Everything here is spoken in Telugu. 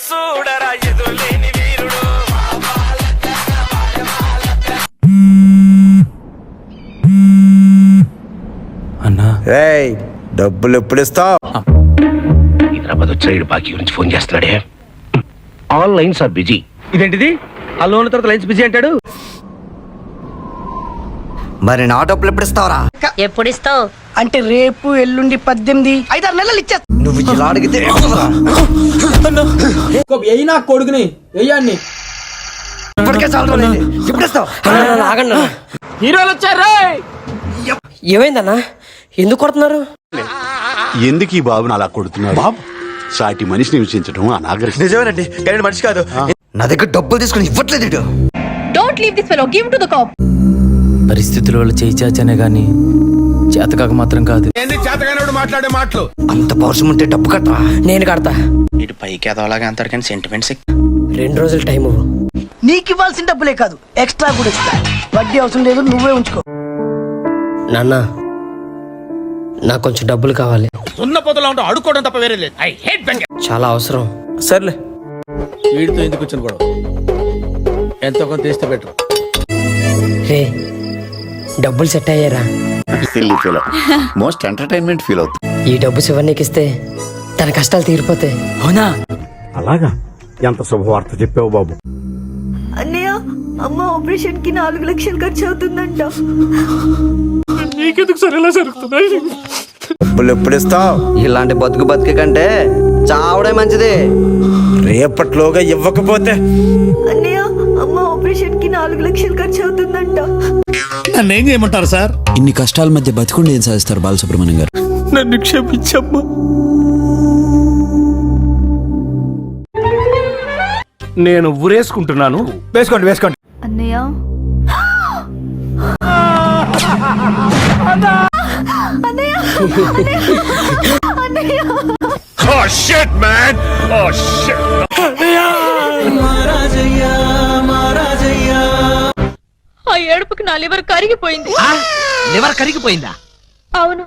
చూడరా ఎదులేని వీరుడు. అన్నా రేయ్ డబ్బులు ఎప్పుడు ఇస్తావు? హైదరాబాద్ వచ్చాడు బాకీ గురించి ఫోన్ చేస్తున్నాడే. All lines are busy. ఇదేంటిది ఆ లోన్ తర్వాత లైన్స్ బిజీ అంటాడు. మరి నా డబ్బులు ఎప్పుడు ఇస్తావరా? ఎప్పుడు ఇస్తావు అంటే రేపు ఎల్లుండి 18 5-6 నెలలు ఇచ్చా. నువ్వు ఇలా అడిగితే అయినా కొడుకుని వెయ్యాన్ని ఇప్పటికే చాలా రోజులైంది. ఎప్పుడు ఇస్తావు? హీరోలు వచ్చారు. ఏమైందన్నా ఎందుకు కొడుతున్నారు? ఎందుకు ఈ బాబుని అలా కొడుతున్నారు? బాబు సాటి మనిషిని విమర్శించడం అనాగరికం. నిజమేనండి, కానీ మనిషి కాదు. నా దగ్గర డబ్బులు తీసుకుని ఇవ్వట్లేదు ఇటు. Don't leave this fellow, give him to the cop. పరిస్థితుల వల్ల చేయి చాచానే గాని చేతకాక మాత్రం కాదు. మాట్లాడే మాటలు అంత పౌరుషం ఉంటే డబ్బు కట్టరా. నేను కడతా. ఇటు పైకి ఎదవలాగా అంటారు కానీ సెంటిమెంట్స్ 2 రోజులు టైం ఇవ్వు. నీకు ఇవ్వాల్సిన డబ్బులే కాదు ఎక్స్ట్రా కూడా ఇస్తా. వడ్డీ అవసరం లేదు, నువ్వే ఉంచుకో. నాన్న నాకు కొంచెం డబ్బులు కావాలి. ఉన్న పొదలో ఉంటా అడుక్కోవడం తప్ప వేరే లేదు. I hate bank. చాలా అవసరం. సర్లే వీడితో ఎందుకు వచ్చిన గొడవ? ఎంతో కొంత తీస్తే బెటర్. రే డబ్బులు సెట్ అయ్యారా? మోస్ట్ ఎంటర్టైన్మెంట్ ఫీల్ అవుతుంది. ఈ డబ్బు శివన్నీకి ఇస్తే తన కష్టాలు తీరిపోతాయి. అవునా? అలాగా? ఎంత శుభవార్త చెప్పావు బాబు. అన్నయ్య, అమ్మ ఆపరేషన్ కి 4 లక్షలు ఖర్చు అవుతుందంట. నీకెందుకు సరేలా జరుగుతున్నాయి? డబ్బులు ఎప్పుడు ఇస్తావు? ఇలాంటి బతుకు కంటే చావడే మంచిది. రేపట్లోగా ఇవ్వకపోతే అన్నయ్య, అమ్మ ఆపరేషన్ కి 4 లక్షలు ఖర్చు అవుతుందంట. నన్ను ఏం చేయమంటారు సార్? ఇన్ని కష్టాల మధ్య బతికుండి ఏం సాధిస్తారు బాలసుబ్రహ్మణ్యం గారు? నన్ను క్షమించమ్మా. నేను ఊరేసుకుంటున్నాను. వేసుకోండి వేసుకోండి. అన్నయ్య, ఆ ఏడుపుకి నా లివర్ కరిగిపోయింది. లివర్ కరిగిపోయిందా? అవును,